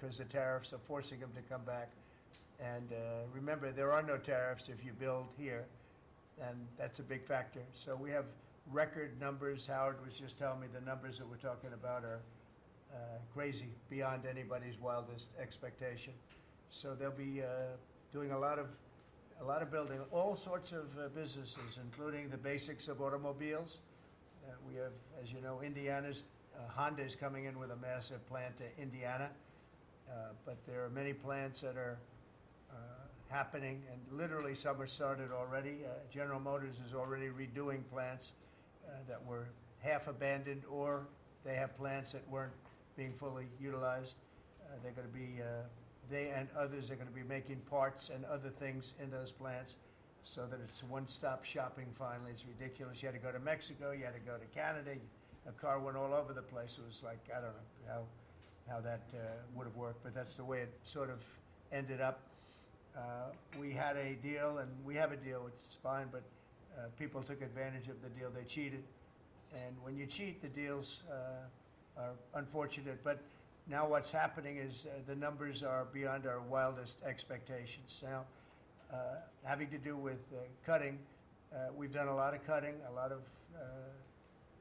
because the tariffs are forcing them to come back. And remember, there are no tariffs if you build here, and that's a big factor. So we have record numbers. Howard was just telling me the numbers that we're talking about are crazy, beyond anybody's wildest expectation. So they'll be doing a lot of building, all sorts of businesses, including the basics of automobiles. We have, as you know, Honda is coming in with a massive plant to Indiana, but there are many plants that are happening, and literally some are started already. General Motors is already redoing plants that were half abandoned, or they have plants that weren't being fully utilized. They're going to be, they and others are going to be making parts and other things in those plants so that it's one-stop shopping finally. It's ridiculous. You had to go to Mexico, you had to go to Canada, a car went all over the place. It was like, I don't know how that would have worked, but that's the way it sort of ended up. We had a deal, and we have a deal, which is fine, but people took advantage of the deal. They cheated. And when you cheat, the deals are unfortunate. But now what's happening is the numbers are beyond our wildest expectations. Now, having to do with cutting, we've done a lot of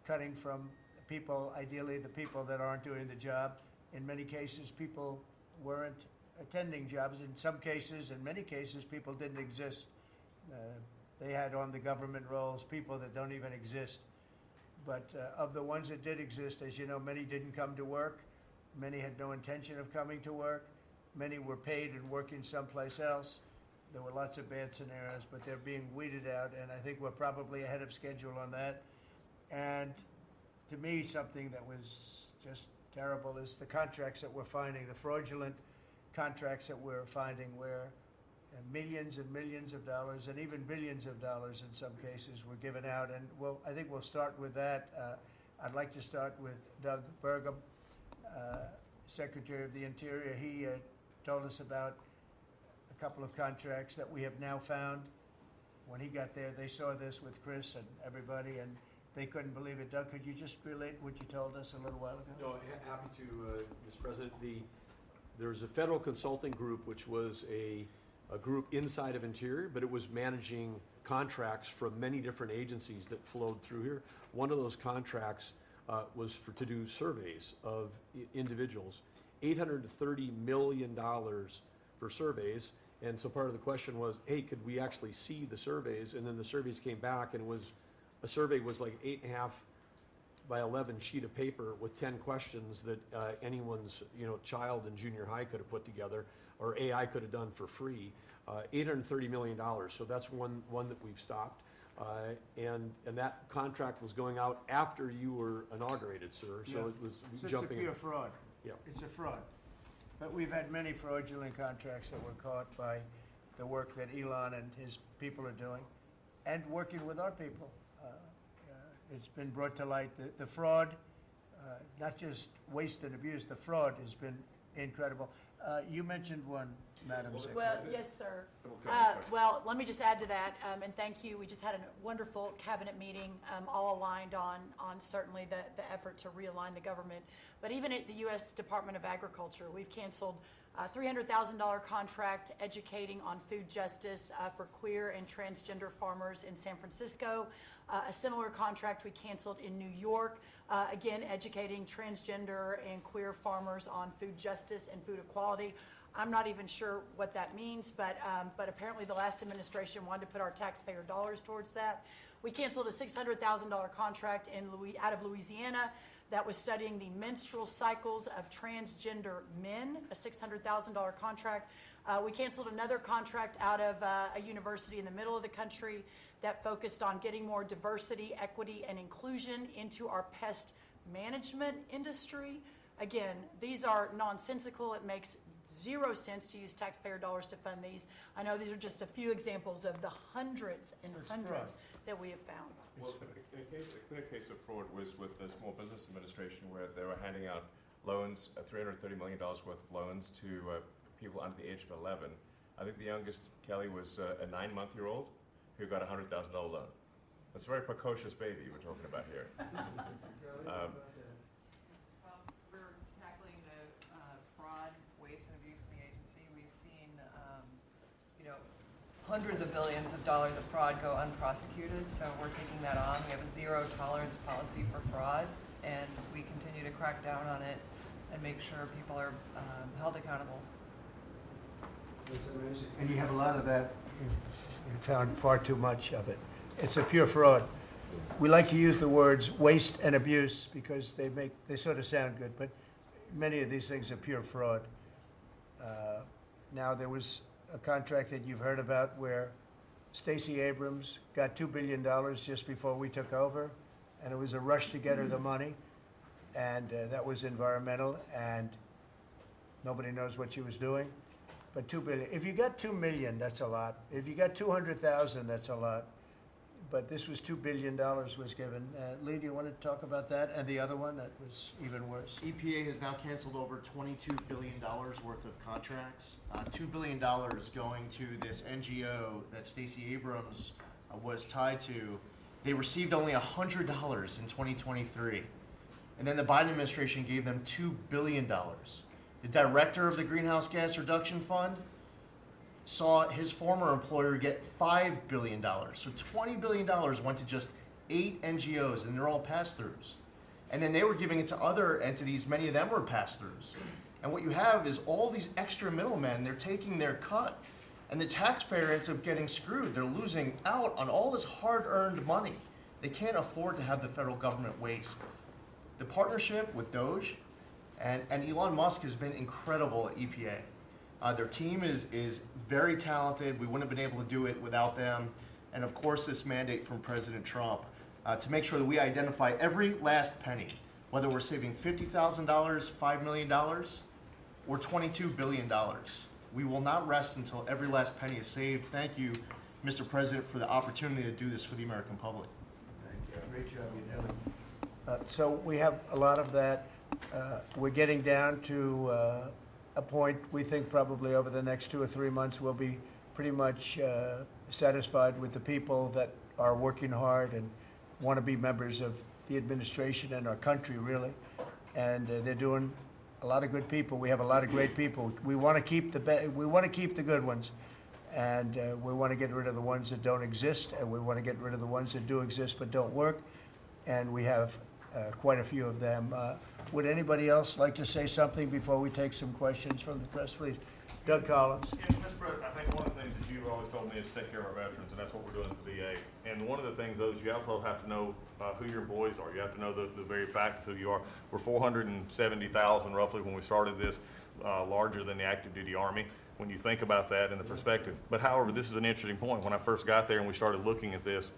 cutting from people, ideally the people that aren't doing the job. In many cases, people weren't attending jobs. In some cases, in many cases, people didn't exist. They had on the government rolls people that don't even exist. But of the ones that did exist, as you know, many didn't come to work. Many had no intention of coming to work. Many were paid and working someplace else. There were lots of bad scenarios, but they're being weeded out, and I think we're probably ahead of schedule on that. And to me, something that was just terrible is the contracts that we're finding, the fraudulent contracts that we're finding, where millions and millions of dollars and even billions of dollars in some cases were given out. And I think we'll start with that. I'd like to start with Doug Burgum, Secretary of the Interior. He told us about a couple of contracts that we have now found. When he got there, they saw this with Chris and everybody, and they couldn't believe it. Doug, could you just relate what you told us a little while ago? No, happy to, Mr. President. There's a federal consulting group, which was a group inside of Interior, but it was managing contracts from many different agencies that flowed through here. One of those contracts was to do surveys of individuals, $830 million for surveys. And so part of the question was, hey, could we actually see the surveys? And then the surveys came back, and a survey was like 8.5 by 11 sheet of paper with 10 questions that anyone's child in junior high could have put together, or AI could have done for free. $830 million. So that's one that we've stopped. And that contract was going out after you were inaugurated, sir. So it was jumping. It's a pure fraud. Yeah. It's a fraud. But we've had many fraudulent contracts that were caught by the work that Elon and his people are doing, and working with our people. It's been brought to light. The fraud, not just waste and abuse, the fraud has been incredible. You mentioned one, Madam Secretary. Well, yes, sir. Well, let me just add to that, and thank you. We just had a wonderful cabinet meeting, all aligned on certainly the effort to realign the government. But even at the U.S. Department of Agriculture, we've canceled a $300,000 contract educating on food justice for queer and transgender farmers in San Francisco. A similar contract we canceled in New York, again, educating transgender and queer farmers on food justice and food equality. I'm not even sure what that means, but apparently the last administration wanted to put our taxpayer dollars towards that. We canceled a $600,000 contract out of Louisiana that was studying the menstrual cycles of transgender men, a $600,000 contract. We canceled another contract out of a university in the middle of the country that focused on getting more diversity, equity, and inclusion into our pest management industry. Again, these are nonsensical. It makes zero sense to use taxpayer dollars to fund these. I know these are just a few examples of the hundreds and hundreds that we have found. Well, a clear case of fraud was with the Small Business Administration, where they were handing out loans, $330 million worth of loans to people under the age of 11. I think the youngest, Kelly, was a 9-month-old who got a $100,000 loan. That's a very precocious baby we're talking about here. We're tackling the fraud, waste, hundreds of billions of dollars of fraud go unprosecuted, so we're taking that on. We have a zero tolerance policy for fraud, and we continue to crack down on it and make sure people are held accountable. It's amazing. And you have a lot of that. You found far too much of it. It's a pure fraud. We like to use the words waste and abuse because they sort of sound good, but many of these things are pure fraud. Now there was a contract that you've heard about where Stacey Abrams got $2 billion just before we took over, and it was a rush to get her the money, and that was environmental, and nobody knows what she was doing. But $2 billion. If you got $2 million, that's a lot. If you got 200,000, that's a lot. But this was $2 billion was given. Lee, do you want to talk about that? And the other one that was even worse? EPA has now canceled over $22 billion worth of contracts. $2 billion going to this NGO that Stacey Abrams was tied to. They received only $100 in 2023. And then the Biden administration gave them $2 billion. The director of the Greenhouse Gas Reduction Fund saw his former employer get $5 billion. So $20 billion went to just 8 NGOs, and they're all pass-throughs. And then they were giving it to other entities, many of them were pass-throughs. And what you have is all these extra middlemen, they're taking their cut. And the taxpayer ends up getting screwed. They're losing out on all this hard-earned money. They can't afford to have the federal government waste. The partnership with Doge and Elon Musk has been incredible at EPA. Their team is very talented. We wouldn't have been able to do it without them. And of course, this mandate from President Trump to make sure that we identify every last penny, whether we're saving $50,000, $5 million, or $22 billion. We will not rest until every last penny is saved. Thank you, Mr. President, for the opportunity to do this for the American public. Thank you. Great job, so we have a lot of that. We're getting down to a point we think probably over the next 2 or 3 months we'll be pretty much satisfied with the people that are working hard and want to be members of the administration and our country, really. And they're doing a lot of good people. We have a lot of great people. We want to keep the good ones, and we want to get rid of the ones that don't exist, and we want to get rid of the ones that do exist but don't work. And we have quite a few of them. Would anybody else like to say something before we take some questions from the press, please? Doug Collins. Yeah, Mr. President, I think one of the things that you've always told me is take care of our veterans, and that's what we're doing at the VA. And one of the things, though, is you also have to know who your employees are. You have to know the very fact of who you are. We're 470,000 roughly when we started this, larger than the active duty Army, when you think about that in the perspective. But however, this is an interesting point. When I first got there and we started looking at this,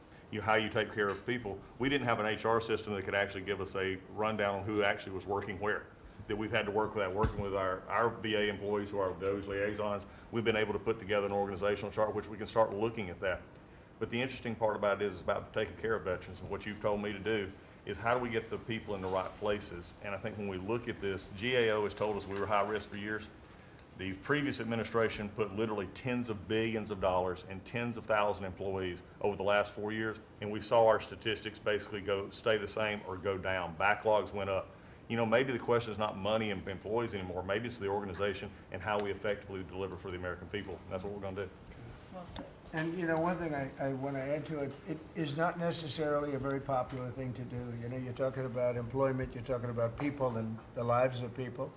how you take care of people, we didn't have an HR system that could actually give us a rundown on who actually was working where. That we've had to work with that, working with our VA employees who are those liaisons. We've been able to put together an organizational chart which we can start looking at that. But the interesting part about it is about taking care of veterans, and what you've told me to do is how do we get the people in the right places. And I think when we look at this, GAO has told us we were high risk for years. The previous administration put literally tens of billions of dollars and tens of thousand employees over the last 4 years, and we saw our statistics basically stay the same or go down. Backlogs went up. Maybe the question is not money and employees anymore. Maybe it's the organization and how we effectively deliver for the American people. And that's what we're going to do. Well said. And one thing I want to add to it, it is not necessarily a very popular thing to do. You're talking about employment, you're talking about people and the lives of people.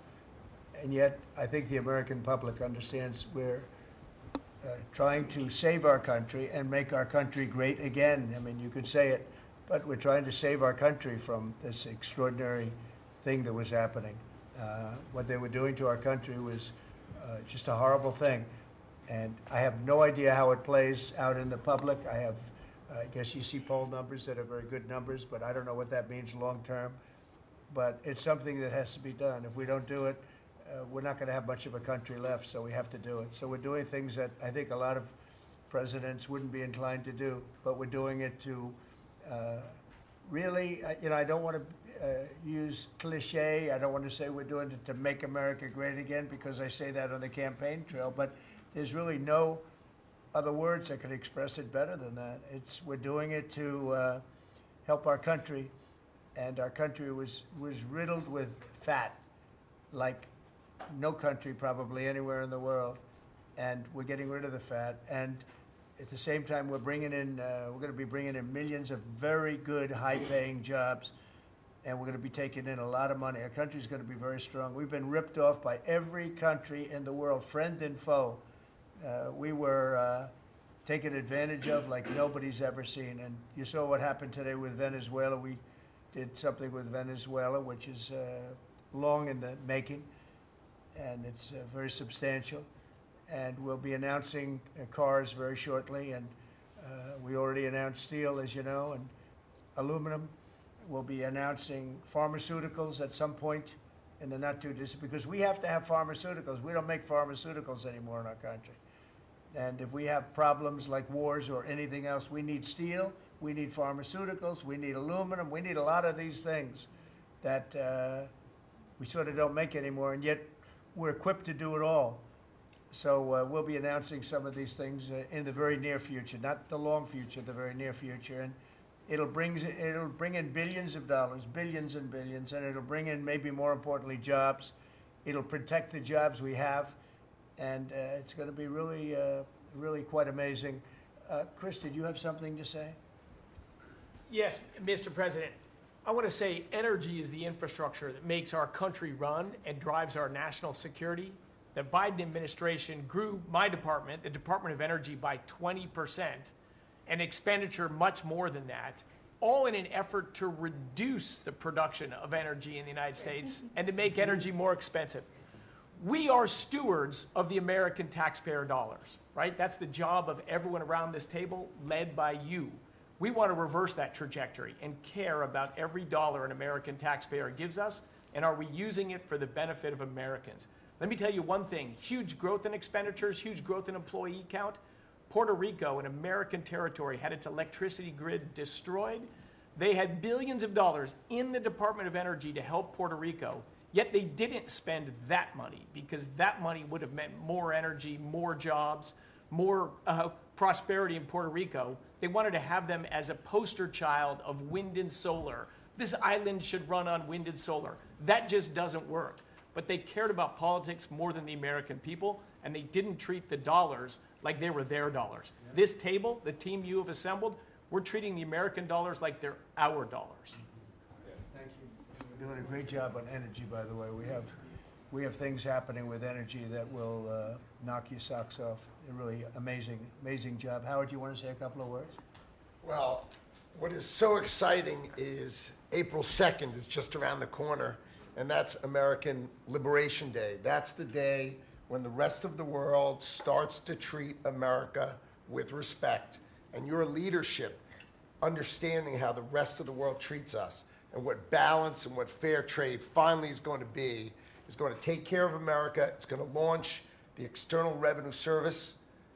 And yet, I think the American public understands we're trying to save our country and make our country great again. I mean, you could say it, but we're trying to save our country from this extraordinary thing that was happening. What they were doing to our country was just a horrible thing. And I have no idea how it plays out in the public. I guess you see poll numbers that are very good numbers, but I don't know what that means long term. But it's something that has to be done. If we don't do it, we're not going to have much of a country left, so we have to do it. So we're doing things that I think a lot of presidents wouldn't be inclined to do, but we're doing it to really, I don't want to use cliche. I don't want to say we're doing it to make America great again, because I say that on the campaign trail, but there's really no other words that could express it better than that. We're doing it to help our country, and our country was riddled with fat, like no country probably anywhere in the world. and we're getting rid of the fat. And at the same time, we're going to be bringing in millions of very good, high-paying jobs, and we're going to be taking in a lot of money. Our country's going to be very strong. We've been ripped off by every country in the world, friend and foe. We were taken advantage of like nobody's ever seen. And you saw what happened today with Venezuela. We did something with Venezuela, which is long in the making, and it's very substantial. And we'll be announcing cars very shortly, and we already announced steel, as you know, and aluminum. We'll be announcing pharmaceuticals at some point in the not too distant, because we have to have pharmaceuticals. We don't make pharmaceuticals anymore in our country. And if we have problems like wars or anything else, we need steel, we need pharmaceuticals, we need aluminum, we need a lot of these things that we sort of don't make anymore, and yet we're equipped to do it all. So we'll be announcing some of these things in the very near future, not the long future, the very near future. And it'll bring in billions of dollars, billions and billions, and it'll bring in, maybe more importantly, jobs. It'll protect the jobs we have, and it's going to be really, really quite amazing. Chris, did you have something to say? Yes, Mr. President. I want to say energy is the infrastructure that makes our country run and drives our national security. The Biden administration grew my department, the Department of Energy, by 20%, and expenditure much more than that, all in an effort to reduce the production of energy in the United States and to make energy more expensive. We are stewards of the American taxpayer dollars, right? That's the job of everyone around this table, led by you. We want to reverse that trajectory and care about every dollar an American taxpayer gives us, and are we using it for the benefit of Americans? Let me tell you one thing, huge growth in expenditures, huge growth in employee count. Puerto Rico, an American territory, had its electricity grid destroyed. They had billions of dollars in the Department of Energy to help Puerto Rico, yet they didn't spend that money, because that money would have meant more energy, more jobs, more prosperity in Puerto Rico. They wanted to have them as a poster child of wind and solar. This island should run on wind and solar. That just doesn't work. But they cared about politics more than the American people, and they didn't treat the dollars like they were their dollars. Yep. This table, the team you have assembled, we're treating the American dollars like they're our dollars. Thank you. You're doing a great job on energy, by the way. We have things happening with energy that will knock your socks off. A really amazing job. Howard, do you want to say a couple of words? Well, what is so exciting is April 2nd is just around the corner, and that's American Liberation Day. That's the day when the rest of the world starts to treat America with respect. And your leadership, understanding how the rest of the world treats us, and what balance and what fair trade finally is going to be, is going to take care of America. It's going to launch the External Revenue Service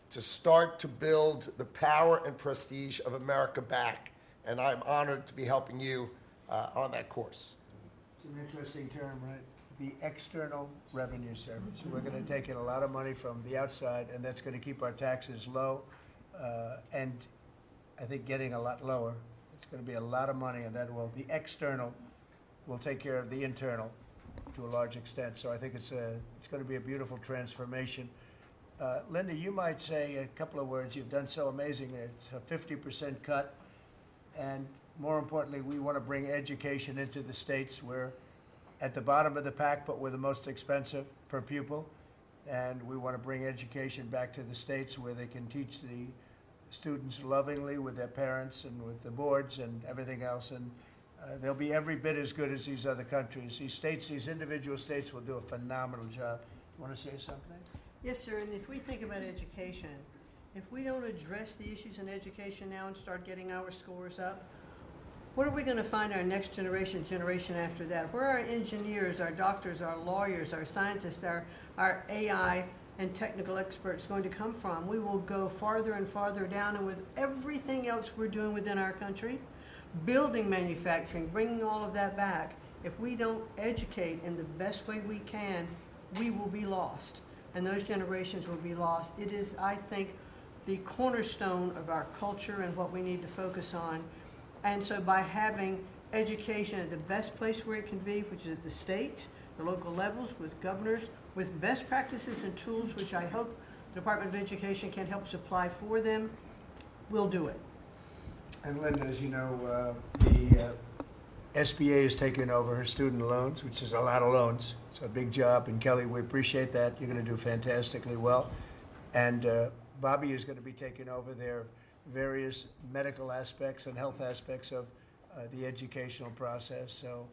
to start to build the power and prestige of America back. And I'm honored to be helping you on that course. It's an interesting term, right? The External Revenue Service. We're going to take in a lot of money from the outside, and that's going to keep our taxes low, and I think getting a lot lower. It's going to be a lot of money, and the external will take care of the internal to a large extent. So I think it's going to be a beautiful transformation. Linda, you might say a couple of words. You've done so amazing. It's a 50% cut, and more importantly, we want to bring education into the states. We're at the bottom of the pack, but we're the most expensive per pupil, and we want to bring education back to the states where they can teach the students lovingly with their parents and with the boards and everything else, and they'll be every bit as good as these other countries. These states, these individual states will do a phenomenal job. You want to say something? Yes, sir, and if we think about education, if we don't address the issues in education now and start getting our scores up, what are we going to find our next generation after that? Where are our engineers, our doctors, our lawyers, our scientists, our AI and technical experts going to come from? We will go farther and farther down, and with everything else we're doing within our country, building manufacturing, bringing all of that back, if we don't educate in the best way we can, we will be lost, and those generations will be lost. It is, I think, the cornerstone of our culture and what we need to focus on. And so by having education at the best place where it can be, which is at the states, the local levels, with governors, with best practices and tools, which I hope Department of Education can help supply for them, we'll do it. And Linda, as you know, the SBA has taken over her student loans, which is a lot of loans. It's a big job, and Kelly, we appreciate that. You're going to do fantastically well. And Bobby is going to be taking over their various medical aspects and health aspects of the educational process. So,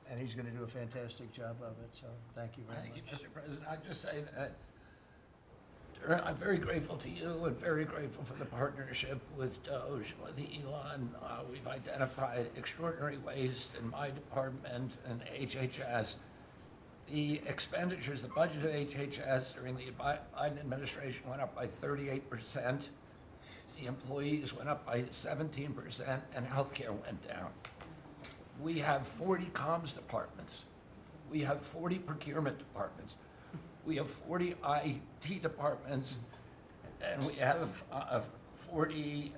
and he's going to do a fantastic job of it. So, thank you very much. Thank you, Mr. President. I'd just say that I'm very grateful to you and very grateful for the partnership with Doge, with Elon. We've identified extraordinary waste in my department and HHS. The expenditures, the budget of HHS during the Biden administration went up by 38%. The employees went up by 17%, and healthcare went down. We have 40 comms departments. We have 40 procurement departments. We have 40 IT departments, and we have 40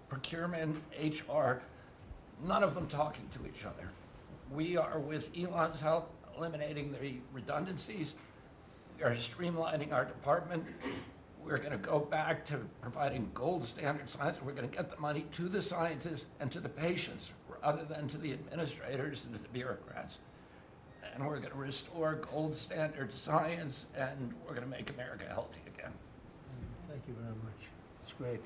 procurement, HR, none of them talking to each other. We are, with Elon's help, eliminating the redundancies. We are streamlining our department. We're going to go back to providing gold standard science. We're going to get the money to the scientists and to the patients rather than to the administrators and to the bureaucrats. And we're going to restore gold standard science, and we're going to make America healthy again. Thank you very much. It's great.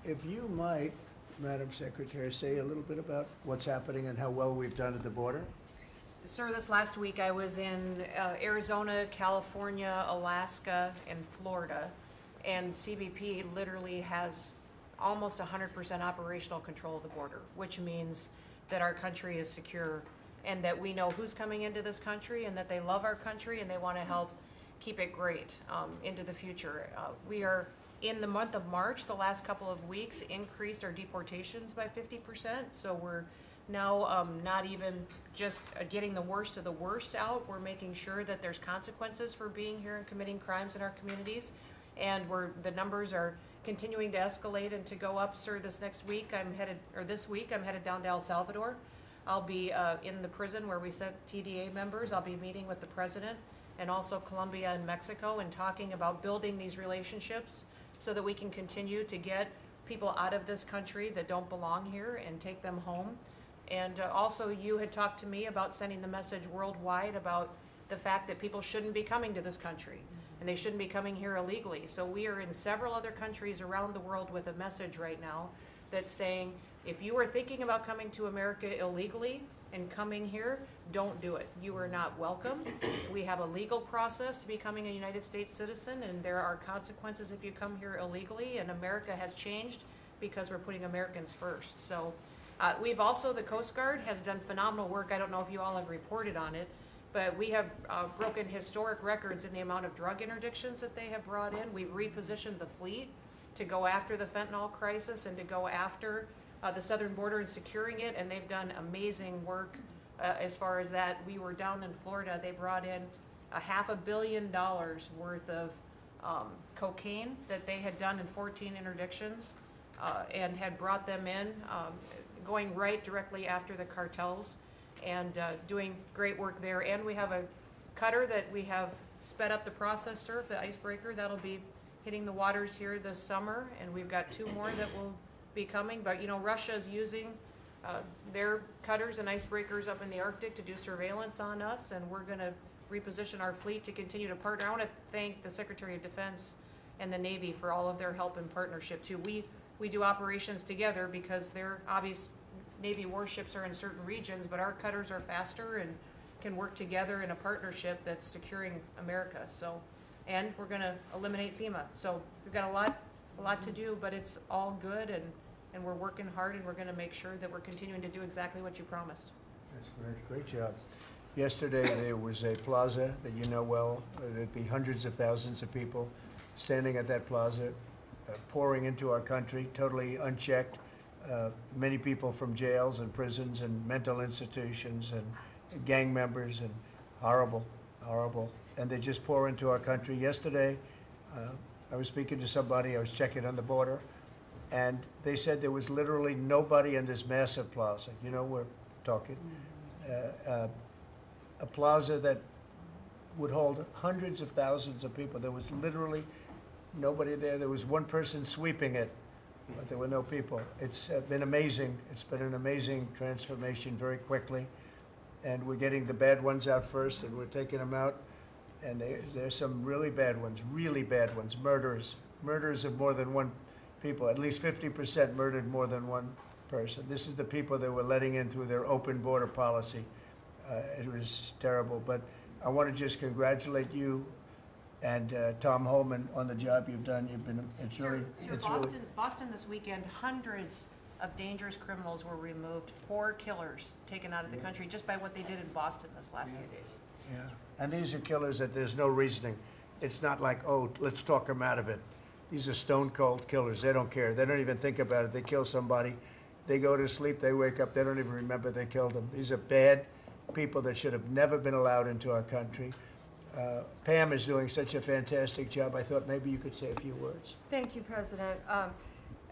If you might, Madam Secretary, say a little bit about what's happening and how well we've done at the border. Sir, this last week I was in Arizona, California, Alaska, and Florida, and CBP literally has almost 100% operational control of the border, which means that our country is secure and that we know who's coming into this country and that they love our country and they want to help keep it great into the future. We are, in the month of March, the last couple of weeks, increased our deportations by 50%, so we're now not even just getting the worst of the worst out. We're making sure that there's consequences for being here and committing crimes in our communities, and the numbers are continuing to escalate and to go up. Sir, this week I'm headed down to El Salvador. I'll be in the prison where we sent TDA members. I'll be meeting with the president and also Colombia and Mexico and talking about building these relationships so that we can continue to get people out of this country that don't belong here and take them home. And also, you had talked to me about sending the message worldwide about the fact that people shouldn't be coming to this country and they shouldn't be coming here illegally. So we are in several other countries around the world with a message right now that's saying, if you are thinking about coming to America illegally and coming here, don't do it. You are not welcome. We have a legal process to becoming a United States citizen, and there are consequences if you come here illegally, and America has changed because we're putting Americans first. So we've also, the Coast Guard has done phenomenal work. I don't know if you all have reported on it, but we have broken historic records in the amount of drug interdictions that they have brought in. We've repositioned the fleet to go after the fentanyl crisis and to go after the southern border and securing it, and they've done amazing work as far as that. We were down in Florida. They brought in $500 million worth of cocaine that they had done in 14 interdictions and had brought them in, going right directly after the cartels and doing great work there. And we have a cutter that we have sped up the process, sir, the icebreaker. That'll be hitting the waters here this summer, and we've got 2 more that will be coming. But you know, Russia's using their cutters and icebreakers up in the Arctic to do surveillance on us, and we're going to reposition our fleet to continue to partner. I want to thank the Secretary of Defense and the Navy for all of their help and partnership too. We do operations together because their obvious Navy warships are in certain regions, but our cutters are faster and can work together in a partnership that's securing America. So, and we're going to eliminate FEMA. So we've got a lot to do, but it's all good, and we're working hard, and we're going to make sure that we're continuing to do exactly what you promised. That's great job. Yesterday there was a plaza that you know well. There'd be hundreds of thousands of people standing at that plaza, pouring into our country, totally unchecked. Many people from jails and prisons and mental institutions and gang members, and horrible. And they just pour into our country. Yesterday, I was speaking to somebody, I was checking on the border, and they said there was literally nobody in this massive plaza. You know, we're talking a plaza that would hold hundreds of thousands of people. There was literally nobody there. There was one person sweeping it, but there were no people. It's been amazing. It's been an amazing transformation very quickly. And we're getting the bad ones out first, and we're taking them out. And there's some really bad ones, murderers. Murderers of more than one people. At least 50% murdered more than one person. This is the people that we're letting in through their open border policy. It was terrible. But I want to just congratulate you and Tom Holman on the job you've done. It's really, Boston this weekend, hundreds of dangerous criminals were removed, 4 killers taken out of the country just by what they did in Boston this last few days. Yeah. And these are killers that there's no reasoning. It's not like, oh, let's talk them out of it. These are stone cold killers. They don't care. They don't even think about it. They kill somebody. They go to sleep. They wake up. They don't even remember they killed them. These are bad people that should have never been allowed into our country. Pam is doing such a fantastic job. I thought maybe you could say a few words. Thank you, President.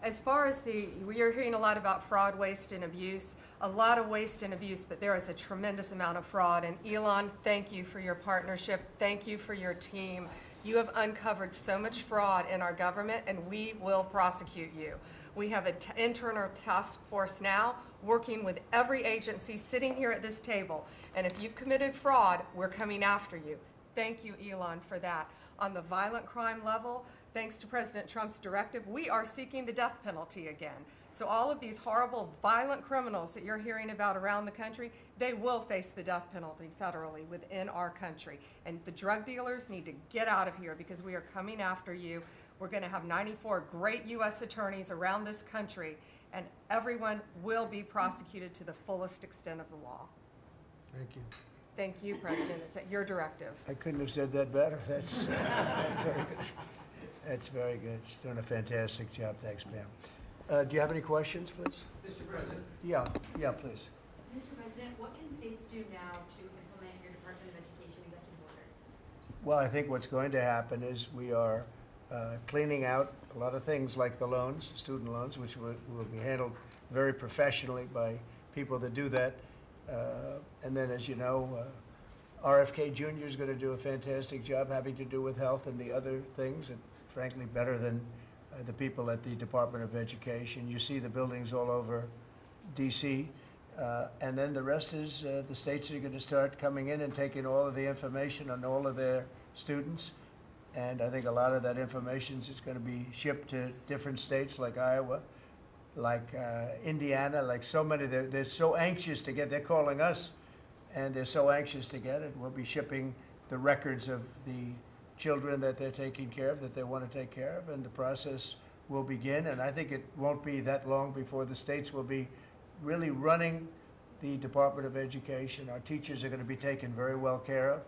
As far as we are hearing a lot about fraud, waste, and abuse, a lot of waste and abuse, but there is a tremendous amount of fraud. And Elon, thank you for your partnership. Thank you for your team. You have uncovered so much fraud in our government, and we will prosecute you. We have an internal task force now working with every agency sitting here at this table. And if you've committed fraud, we're coming after you. Thank you, Elon, for that. On the violent crime level, thanks to President Trump's directive, we are seeking the death penalty again. So all of these horrible, violent criminals that you're hearing about around the country, they will face the death penalty federally within our country. And the drug dealers need to get out of here because we are coming after you. We're going to have 94 great U.S. attorneys around this country, and everyone will be prosecuted to the fullest extent of the law. Thank you. Thank you, President. It's at your directive. I couldn't have said that better. That's very good. That's very good. She's doing a fantastic job. Thanks, Pam. Do you have any questions, please? Mr. President? Yeah, please. Mr. President, what can states do now to implement your Department of Education executive order? Well, I think what's going to happen is we are cleaning out a lot of things like the loans, student loans, which will be handled very professionally by people that do that. And then, as you know, RFK Jr. is going to do a fantastic job having to do with health and the other things, and frankly, better than the people at the Department of Education. You see the buildings all over D.C., and then the rest is the states are going to start coming in and taking all of the information on all of their students. And I think a lot of that information is going to be shipped to different states like Iowa, like Indiana, like so many. They're so anxious to get, they're calling us, and they're so anxious to get it. We'll be shipping the records of the children that they're taking care of, that they want to take care of, and the process will begin. And I think it won't be that long before the states will be really running the Department of Education. Our teachers are going to be taken very well care of.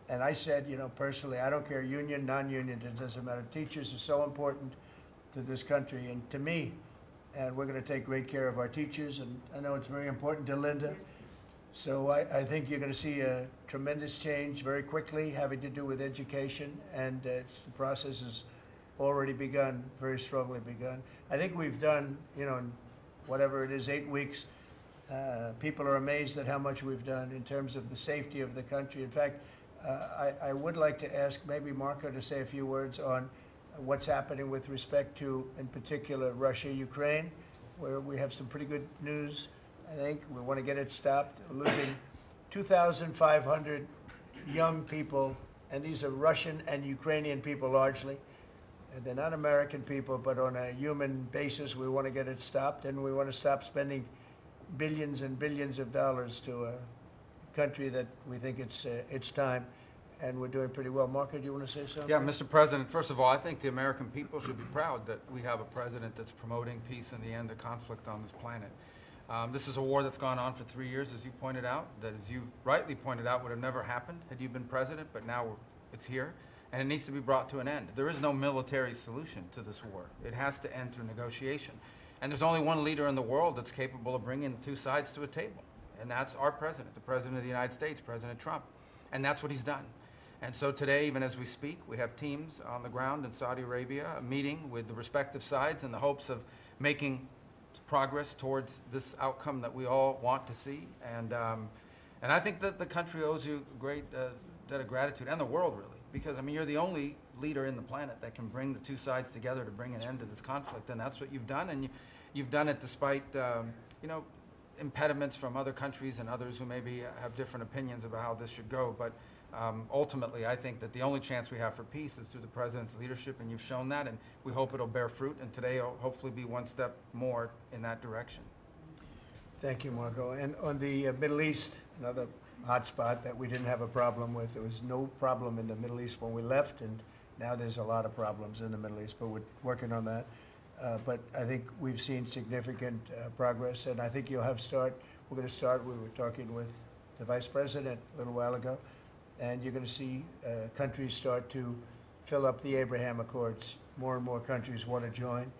And I said, personally, I don't care, union, non-union, it doesn't matter. Teachers are so important to this country and to me. And we're going to take great care of our teachers, and I know it's very important to Linda. So I think you're going to see a tremendous change very quickly having to do with education, and the process has already begun, very strongly begun. I think we've done, in whatever it is, 8 weeks, people are amazed at how much we've done in terms of the safety of the country. In fact, I would like to ask maybe Marco to say a few words on what's happening with respect to, in particular, Russia, Ukraine, where we have some pretty good news. I think we want to get it stopped. We're losing 2,500 young people, and these are Russian and Ukrainian people largely. And they're not American people, but on a human basis, we want to get it stopped, and we want to stop spending billions and billions of dollars to a country that we think it's time. And we're doing pretty well. Marco, do you want to say something? Yeah, Mr. President, first of all, I think the American people should be proud that we have a president that's promoting peace and the end of conflict on this planet. This is a war that's gone on for 3 years, as you pointed out, that, as you rightly pointed out, would have never happened had you been president, but now it's here, and it needs to be brought to an end. There is no military solution to this war. It has to end through negotiation. And there's only one leader in the world that's capable of bringing two sides to a table, and that's our president, the President of the United States, President Trump. And that's what he's done. And so today, even as we speak, we have teams on the ground in Saudi Arabia meeting with the respective sides in the hopes of making progress towards this outcome that we all want to see. And I think that the country owes you great debt of gratitude, and the world really, because I mean, you're the only leader in the planet that can bring the two sides together to bring an end to this conflict, and that's what you've done, and you've done it despite, you know, impediments from other countries and others who maybe have different opinions about how this should go, but ultimately, I think that the only chance we have for peace is through the President's leadership, and you've shown that, and we hope it'll bear fruit, and today will hopefully be one step more in that direction. Thank you, Marco. And on the Middle East, another hot spot that we didn't have a problem with. There was no problem in the Middle East when we left, and now there's a lot of problems in the Middle East, but we're working on that. But I think we've seen significant progress, and I think you'll have we're going to start, we were talking with the Vice President a little while ago, and you're going to see countries start to fill up the Abraham Accords. More and more countries want to join.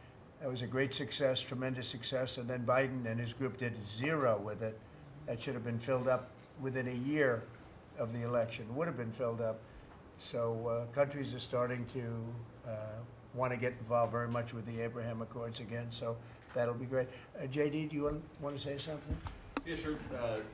That was a great success, tremendous success, and then Biden and his group did zero with it. That should have been filled up within a year of the election, would have been filled up. So countries are starting to want to get involved very much with the Abraham Accords again, so that'll be great. JD, do you want to say something? Yeah, sure.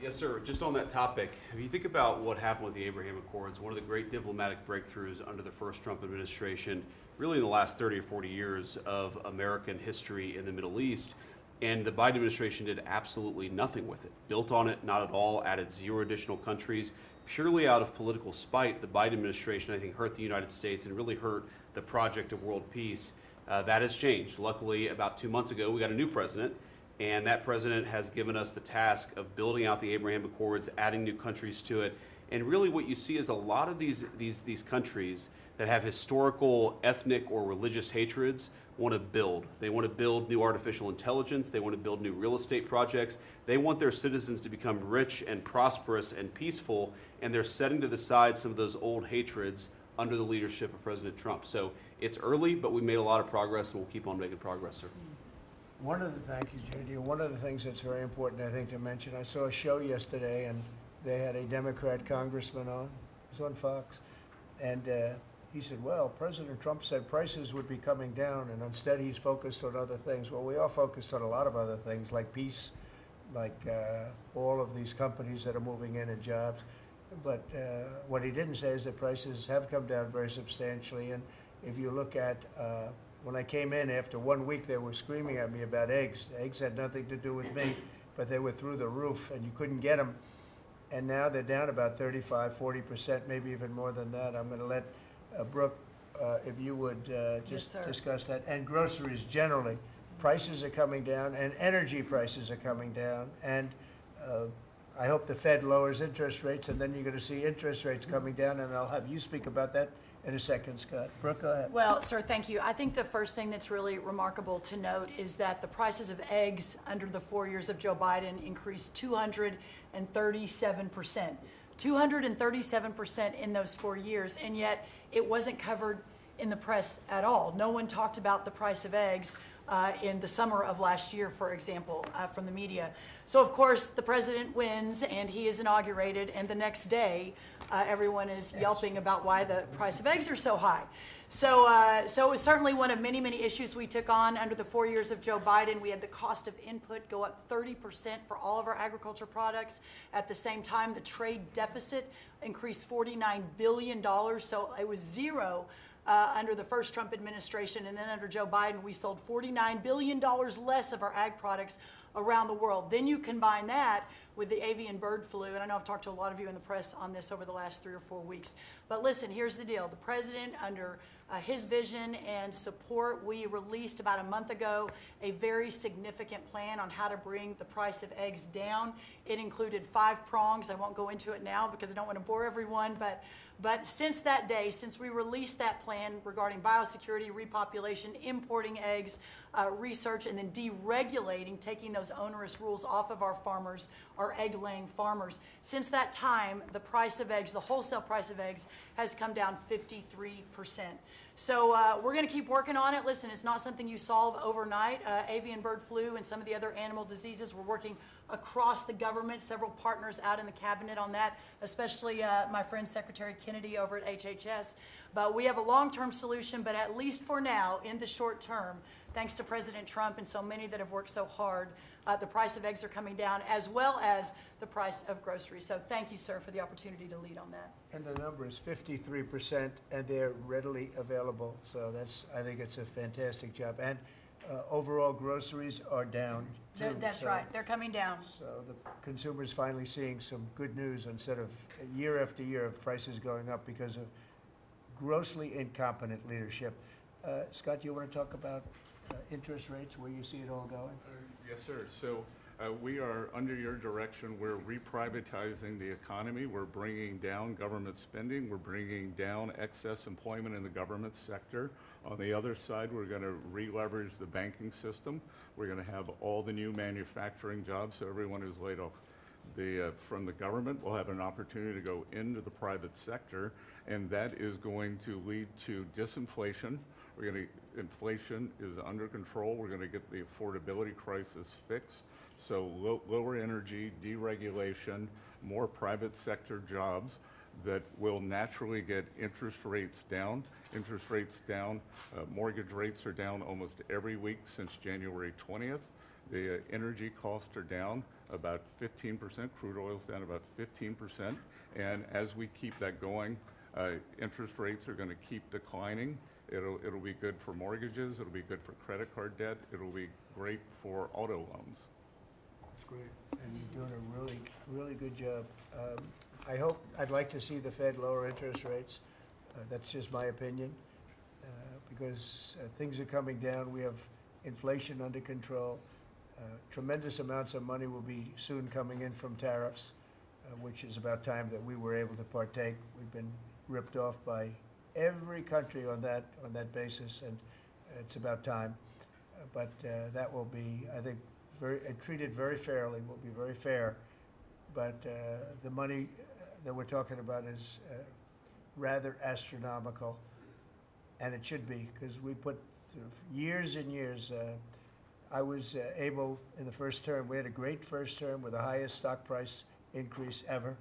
Yes, sir. Just on that topic, if you think about what happened with the Abraham Accords, one of the great diplomatic breakthroughs under the first Trump administration, really in the last 30 or 40 years of American history in the Middle East, and the Biden administration did absolutely nothing with it. Built on it, not at all, added 0 additional countries. Purely out of political spite, the Biden administration, I think, hurt the United States and really hurt the project of world peace. That has changed. Luckily, about 2 months ago, we got a new president, and that president has given us the task of building out the Abraham Accords, adding new countries to it. And really what you see is a lot of these countries that have historical ethnic or religious hatreds want to build. They want to build new artificial intelligence. They want to build new real estate projects. They want their citizens to become rich and prosperous and peaceful, and they're setting to the side some of those old hatreds under the leadership of President Trump. So it's early, but we made a lot of progress, and we'll keep on making progress, sir. Thank you, JD. One of the things that's very important, I think, to mention, I saw a show yesterday, and they had a Democrat congressman on. It was on Fox. And he said, well, President Trump said prices would be coming down, and instead he's focused on other things. Well, we are focused on a lot of other things, like peace, like all of these companies that are moving in and jobs. But what he didn't say is that prices have come down very substantially. And if you look at when I came in after 1 week, they were screaming at me about eggs. Eggs had nothing to do with me, but they were through the roof, and you couldn't get them. And now they're down about 35, 40%, maybe even more than that. I'm going to let Brooke, if you would just discuss that. And groceries generally. Prices are coming down, and energy prices are coming down. And I hope the Fed lowers interest rates, and then you're going to see interest rates coming down, and I'll have you speak about that in a second, Scott. Brooke, go ahead. Well, sir, thank you. I think the first thing that's really remarkable to note is that the prices of eggs under the 4 years of Joe Biden increased 237%. 237% in those 4 years, and yet it wasn't covered in the press at all. No one talked about the price of eggs in the summer of last year, for example, from the media. So, of course, the president wins, and he is inaugurated, and the next day, everyone is yelping about why the price of eggs are so high. So it was certainly one of many, many issues we took on under the 4 years of Joe Biden. We had the cost of input go up 30% for all of our agriculture products. At the same time, the trade deficit increased $49 billion, so it was zero under the first Trump administration, and then under Joe Biden, we sold $49 billion less of our ag products around the world. Then you combine that with the avian bird flu, and I know I've talked to a lot of you in the press on this over the last 3 or 4 weeks. But listen, here's the deal. The president, under his vision and support, we released about a month ago a very significant plan on how to bring the price of eggs down. It included 5 prongs. I won't go into it now because I don't want to bore everyone, but since that day, since we released that plan regarding biosecurity, repopulation, importing eggs, research, and then deregulating, taking those onerous rules off of our farmers, our egg-laying farmers, since that time, the price of eggs, the wholesale price of eggs, has come down 53%. So we're going to keep working on it. Listen, it's not something you solve overnight. Avian bird flu and some of the other animal diseases, we're working across the government, several partners out in the cabinet on that, especially my friend Secretary Kennedy over at HHS. But we have a long-term solution, but at least for now, in the short term, thanks to President Trump and so many that have worked so hard, the price of eggs are coming down, as well as the price of groceries. So thank you, sir, for the opportunity to lead on that. And the number is 53%, and they're readily available. So I think it's a fantastic job. And overall groceries are down, too. That's So- right. They're coming down. So the consumer's finally seeing some good news instead of year after year of prices going up because of grossly incompetent leadership. Scott, do you want to talk about interest rates, where you see it all going? Yes, sir. So we are, under your direction, we're reprivatizing the economy. We're bringing down government spending. We're bringing down excess employment in the government sector. On the other side, we're going to re-leverage the banking system. We're going to have all the new manufacturing jobs, so everyone who's laid off from the government will have an opportunity to go into the private sector, and that is going to lead to disinflation. Inflation is under control. We're going to get the affordability crisis fixed. So lower energy, deregulation, more private sector jobs that will naturally get interest rates down. Interest rates down, mortgage rates are down almost every week since January 20th. The energy costs are down about 15%. Crude oil's down about 15%. And as we keep that going, interest rates are going to keep declining. It'll be good for mortgages. It'll be good for credit card debt. It'll be great for auto loans. That's great. And you're doing a really, really good job. I'd like to see the Fed lower interest rates. That's just my opinion. Because things are coming down. We have inflation under control. Tremendous amounts of money will be soon coming in from tariffs, which is about time that we were able to partake. We've been ripped off by every country on that basis, and it's about time. But that will be, I think, treated very fairly. Will be very fair. But the money that we're talking about is rather astronomical, and it should be, because we put years and years. I was able in the first term. We had a great first term with the highest stock price increase ever.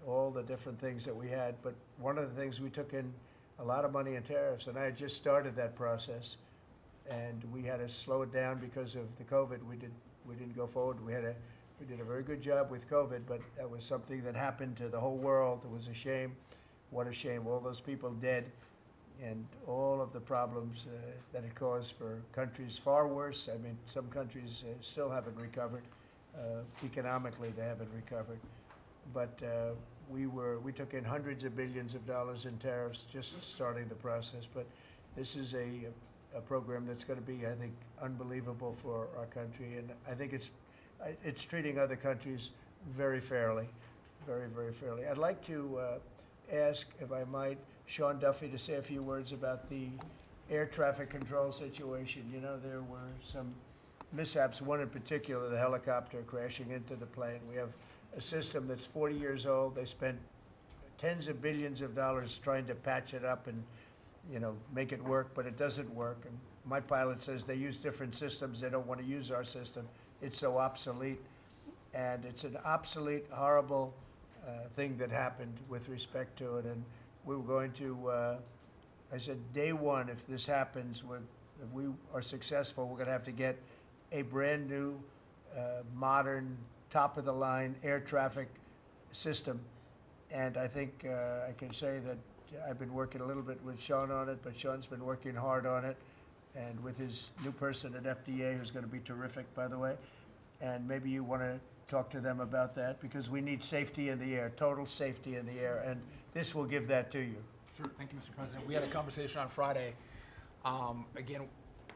All the different things that we had, but one of the things, we took in a lot of money in tariffs, and I had just started that process, and we had to slow it down because of the COVID. We didn't go forward. We did a very good job with COVID, but that was something that happened to the whole world. It was a shame. What a shame! All those people dead, and all of the problems that it caused for countries far worse. I mean, some countries still haven't recovered economically. They haven't recovered, but. We took in hundreds of billions of dollars in tariffs just starting the process, but this is a program that's going to be, I think, unbelievable for our country, and I think it's treating other countries very fairly, very, very fairly. I'd like to ask, if I might, Sean Duffy to say a few words about the air traffic control situation. You know, there were some mishaps, one in particular, the helicopter crashing into the plane. We have a system that's 40 years old. They spent tens of billions of dollars trying to patch it up and, make it work, but it doesn't work. And my pilot says they use different systems. They don't want to use our system. It's so obsolete. And it's an obsolete, horrible thing that happened with respect to it. And we were going to, I said, day one, if this happens, if we are successful, we're going to have to get a brand new, modern, top-of-the-line air traffic system. And I think I can say that I've been working a little bit with Sean on it, but Sean's been working hard on it, and with his new person at FDA, who's going to be terrific, by the way. And maybe you want to talk to them about that, because we need safety in the air, total safety in the air, and this will give that to you. Sure. Thank you, Mr. President. We had a conversation on Friday. Again,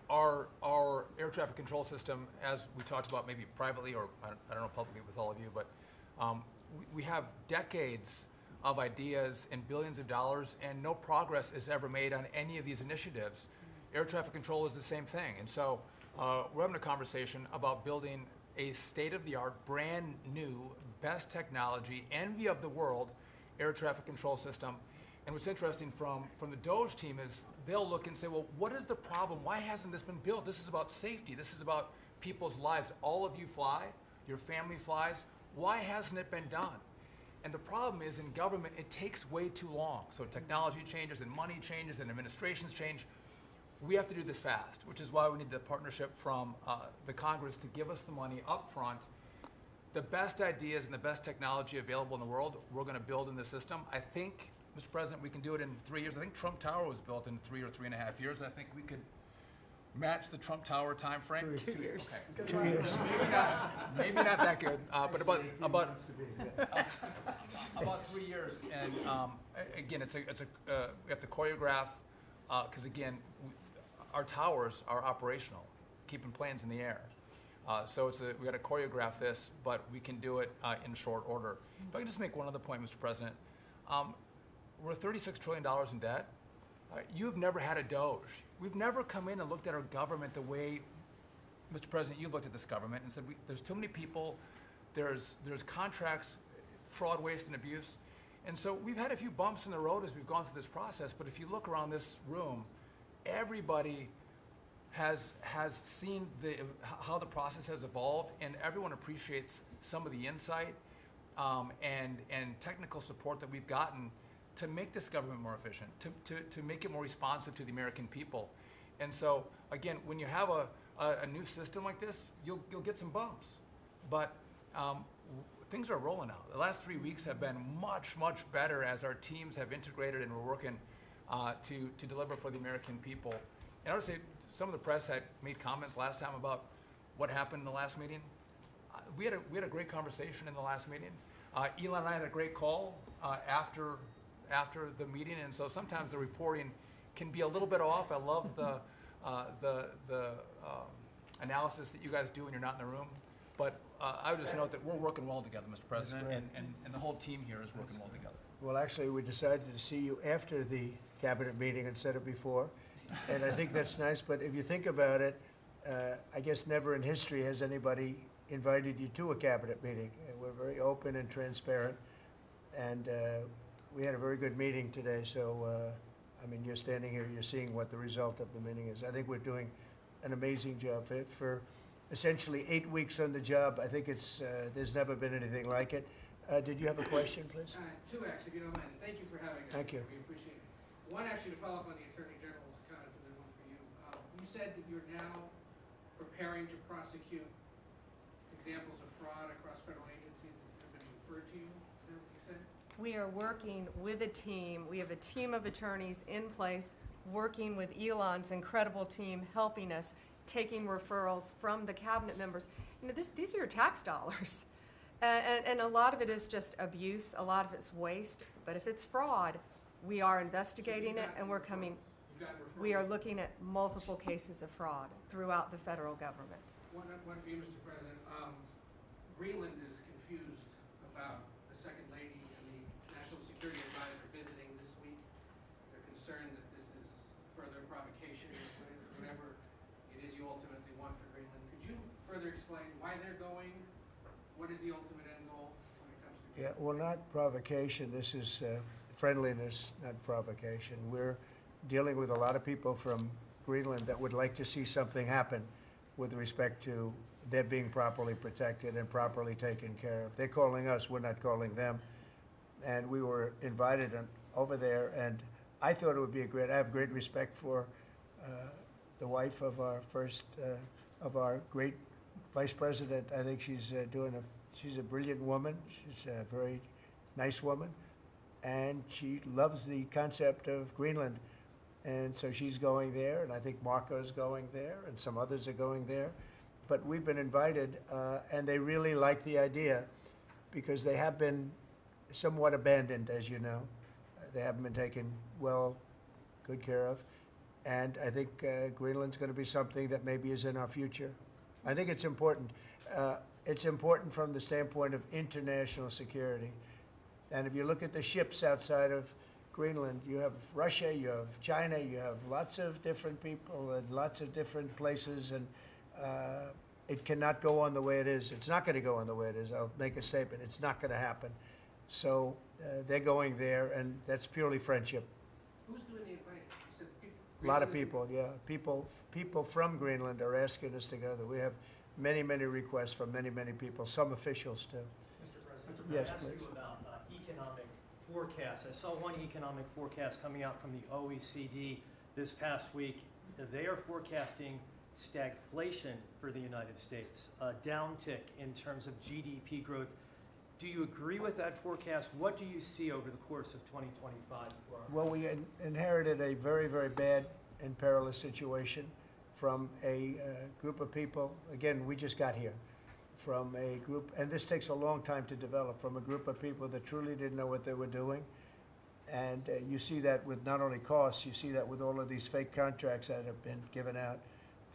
our air traffic control system, as we talked about maybe privately or I don't know publicly with all of you, but we have decades of ideas and billions of dollars, and no progress is ever made on any of these initiatives. Air traffic control is the same thing. And so we're having a conversation about building a state-of-the-art, brand new, best technology, envy of the world, air traffic control system. And what's interesting from the DOGE team is they'll look and say, well, what is the problem? Why hasn't this been built? This is about safety. This is about people's lives. All of you fly. Your family flies. Why hasn't it been done? And the problem is, in government, it takes way too long. So technology changes and money changes and administrations change. we have to do this fast, which is why we need the partnership from the Congress to give us the money up front. The best ideas and the best technology available in the world, we're going to build in the system. I think, Mr. President, we can do it in 3 years. I think Trump Tower was built in 3 or 3.5 years. I think we could match the Trump Tower timeframe. 2 years. Okay. 2 years. Maybe not that good, but about 3 years. And again, we have to choreograph because again, our towers are operational, keeping planes in the air. So we got to choreograph this, but we can do it in short order. If I can just make one other point, Mr. President, we're $36 trillion in debt. You've never had a Doge. We've never come in and looked at our government the way, Mr. President, you've looked at this government and said, there's too many people, there's contracts, fraud, waste, and abuse. And so we've had a few bumps in the road as we've gone through this process, but if you look around this room, everybody has seen how the process has evolved, and everyone appreciates some of the insight and technical support that we've gotten to make this government more efficient, to make it more responsive to the American people. And so, again, when you have a new system like this, you'll get some bumps. But things are rolling out. The last 3 weeks have been much, much better as our teams have integrated and we're working to deliver for the American people. And I would say some of the press had made comments last time about what happened in the last meeting. We had a great conversation in the last meeting. Elon and I had a great call after the meeting, and so sometimes the reporting can be a little bit off. I love the analysis that you guys do when you're not in the room. But I would just note that we're working well together, Mr. President, and the whole team here is working well together. Well, actually, we decided to see you after the cabinet meeting instead of before, and I think that's nice. But if you think about it, I guess never in history has anybody invited you to a cabinet meeting. We're very open and transparent, and we had a very good meeting today. So, I mean, you're standing here, you're seeing what the result of the meeting is. I think we're doing an amazing job for essentially 8 weeks on the job. I think there's never been anything like it. Did you have a question, please? Two, actually, if you don't mind. Thank you for having us. Thank you. We appreciate it. One, actually, to follow up on the Attorney General's comments, and then one for you. You said that you're now preparing to prosecute examples of fraud across federal agencies that have been referred to you. Is that what you said? We are working with a team. We have a team of attorneys in place working with Elon's incredible team, helping us, taking referrals from the cabinet members. You know, these are your tax dollars. And a lot of it is just abuse, a lot of it's waste. But if it's fraud, we are investigating it, and we are looking at multiple cases of fraud throughout the federal government. One for you, Mr. President. Greenland is confused about the Second Lady and the National Security Advisor visiting this week. They're concerned that this is further provocation, whatever it is you ultimately want for Greenland. Could you further explain why they're going? What is the ultimate end goal when it comes to? Yeah, well, not provocation. This is friendliness, not provocation. We're dealing with a lot of people from Greenland that would like to see something happen with respect to their being properly protected and properly taken care of. They're calling us, we're not calling them. And we were invited over there, and I thought it would be I have great respect for the wife of our great Vice President. I think she's a brilliant woman. She's a very nice woman, and she loves the concept of Greenland. And so she's going there, and I think Marco's going there, and some others are going there. But we've been invited, and they really like the idea because they have been somewhat abandoned, as you know. They haven't been taken good care of. And I think Greenland's going to be something that maybe is in our future. I think it's important. It's important from the standpoint of international security. And if you look at the ships outside of Greenland, you have Russia, you have China, you have lots of different people and lots of different places, and it cannot go on the way it is. It's not going to go on the way it is. I'll make a statement. It's not going to happen. So they're going there, and that's purely friendship. Who's doing the inviting? You said people. A lot of people, yeah. People from Greenland are asking us to go there. We have many, many requests from many, many people, some officials too. Mr. President, yes, I asked please. you about economic forecasts. I saw one economic forecast coming out from the OECD this past week. they are forecasting stagflation for the United States, a downtick in terms of GDP growth. Do you agree with that forecast? What do you see over the course of 2025 for our Well, we inherited a very, very bad and perilous situation from a group of people. Again, we just got here from a group, and this takes a long time to develop, from a group of people that truly didn't know what they were doing. And you see that with not only costs, you see that with all of these fake contracts that have been given out.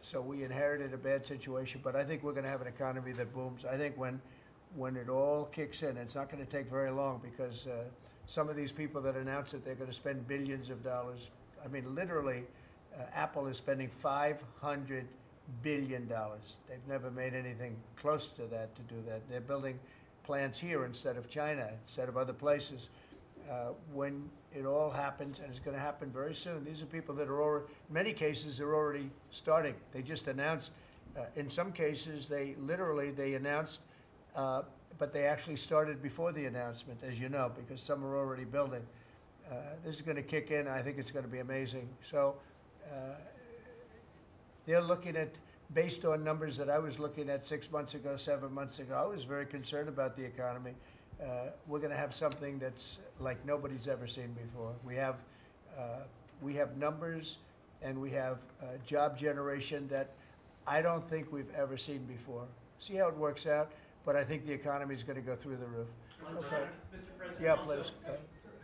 So we inherited a bad situation, but I think we're going to have an economy that booms. I think when it all kicks in, it's not going to take very long, because some of these people that announce that they're going to spend billions of dollars, I mean, literally, Apple is spending $500 billion. They've never made anything close to that to do that. They're building plants here instead of China, instead of other places. When it all happens, and it's going to happen very soon, these are people that are already, in many cases, they're already starting. They just announced. In some cases, they announced, but they actually started before the announcement, as you know, because some are already building. This is going to kick in. I think it's going to be amazing. So they're looking at, based on numbers that I was looking at 6 months ago, 7 months ago, I was very concerned about the economy. We're going to have something that's like nobody's ever seen before. We have numbers, and we have job generation that I don't think we've ever seen before. See how it works out, but I think the economy is going to go through the roof. Okay. Mr. President, yeah, also, please.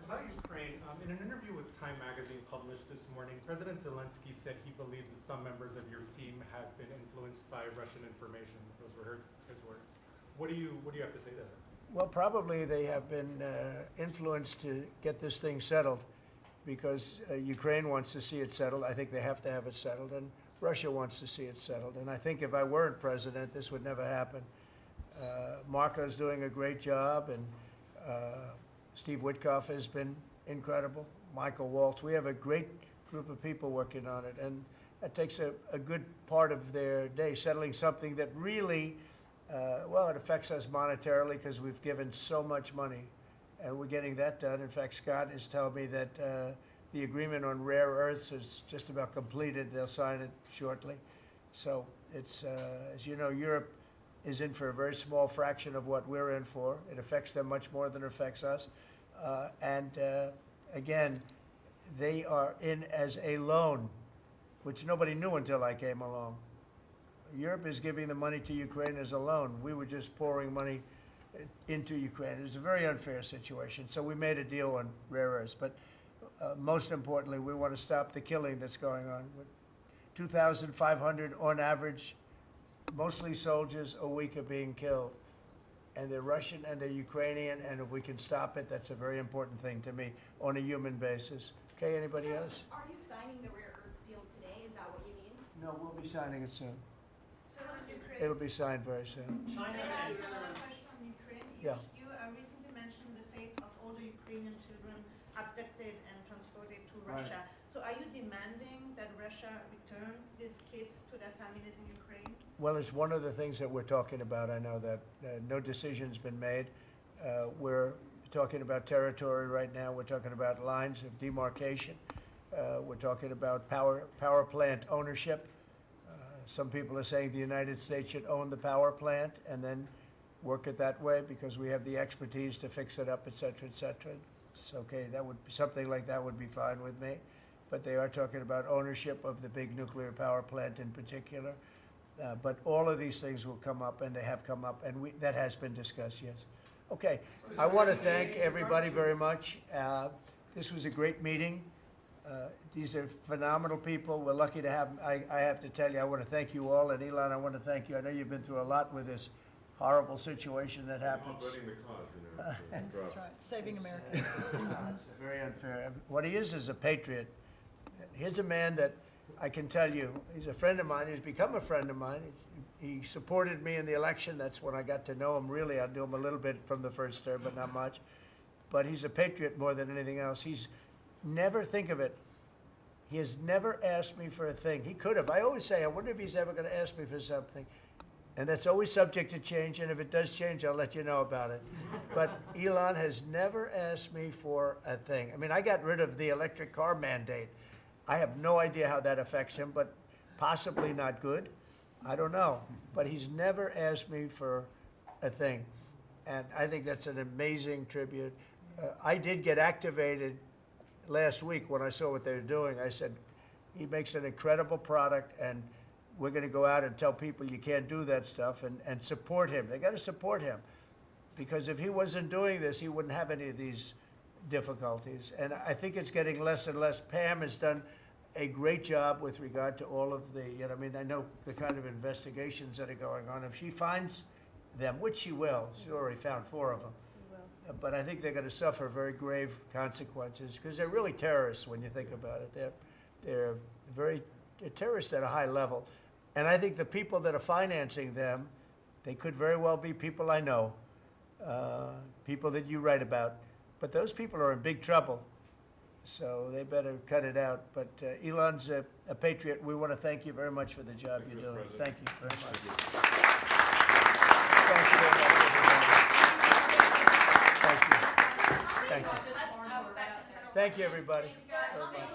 About Ukraine, in an interview with Time Magazine published this morning, President Zelensky said he believes that some members of your team have been influenced by Russian information. Those were his words. What do you have to say to that? Well, probably they have been influenced to get this thing settled, because Ukraine wants to see it settled. I think they have to have it settled, and Russia wants to see it settled. And I think if I weren't president, this would never happen. Marco's doing a great job, and Steve Witkoff has been incredible. Michael Waltz. We have a great group of people working on it, and that takes a good part of their day, settling something that really, well, it affects us monetarily because we've given so much money, and we're getting that done. In fact, Scott is telling me that the agreement on rare earths is just about completed. They'll sign it shortly. So it's, as you know, Europe is in for a very small fraction of what we're in for. It affects them much more than it affects us. Again, they are in as a loan, which nobody knew until I came along. Europe is giving the money to Ukraine as a loan. We were just pouring money into Ukraine. It was a very unfair situation. So we made a deal on rare earths. But most importantly, we want to stop the killing that's going on. 2,500 on average, mostly soldiers, a week are being killed. And they're Russian and they're Ukrainian, and if we can stop it, that's a very important thing to me on a human basis. Okay, anybody else? Are you signing the rare earths deal today? Is that what you mean? No, we'll be signing it soon. So on Ukraine. It'll be signed very soon. China Can I ask is another question on Ukraine? Yeah. You recently mentioned the fate of all the Ukrainian children abducted and transported to Right. Russia. So are you demanding that Russia return these kids to their families in Ukraine? Well, it's one of the things that we're talking about. I know that no decision's been made. We're talking about territory right now. We're talking about lines of demarcation. We're talking about power plant ownership. Some people are saying the United States should own the power plant and then work it that way because we have the expertise to fix it up, et cetera, et cetera. It's okay. That would something like that would be fine with me. But they are talking about ownership of the big nuclear power plant in particular. But all of these things will come up, and they have come up, and that has been discussed, yes. Okay, I want to thank everybody very much. This was a great meeting. These are phenomenal people. We're lucky to have them. I have to tell you, I want to thank you all, and Elon, I want to thank you. I know you've been through a lot with this horrible situation that happens. Voting the cause, you know. That's right, saving America. It's very unfair. What he is a patriot. Here's a man that I can tell you, he's a friend of mine. He's become a friend of mine. He supported me in the election. That's when I got to know him, really. I knew him a little bit from the first term, but not much. But he's a patriot more than anything else. He's never, think of it, he has never asked me for a thing. He could have. I always say, I wonder if he's ever going to ask me for something. And that's always subject to change, and if it does change, I'll let you know about it. But Elon has never asked me for a thing. I mean, I got rid of the electric car mandate. I have no idea how that affects him, but possibly not good. I don't know. But he's never asked me for a thing. And I think that's an amazing tribute. I did get activated last week when I saw what they were doing. I said, he makes an incredible product, and we're going to go out and tell people you can't do that stuff, and support him. They got to support him, because if he wasn't doing this, he wouldn't have any of these difficulties. And I think it's getting less and less. Pam has done a great job with regard to all of the, I mean, I know the kind of investigations that are going on. If she finds them, which she will, she already found 4 of them. But I think they're going to suffer very grave consequences, because they're really terrorists when you think about it. They're terrorists at a high level. And I think the people that are financing them, they could very well be people I know, people that you write about. But those people are in big trouble, so they better cut it out. But Elon's a patriot. We want to thank you very much for the job you're doing. Thank you very much. Thank you very much, everybody. Thank you. Thank you, everybody. Very much.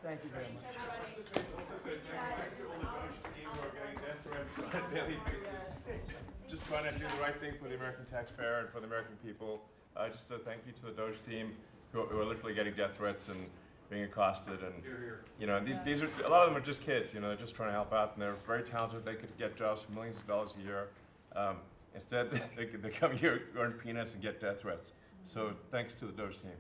Thank you very much. On a daily basis. Just trying to do the right thing for the American taxpayer and for the American people. Just a thank you to the Doge team who are literally getting death threats and being accosted, and these are, a lot of them are just kids. They're just trying to help out, and they're very talented. They could get jobs for millions of dollars a year. Instead, they come here, earn peanuts, and get death threats. So thanks to the Doge team.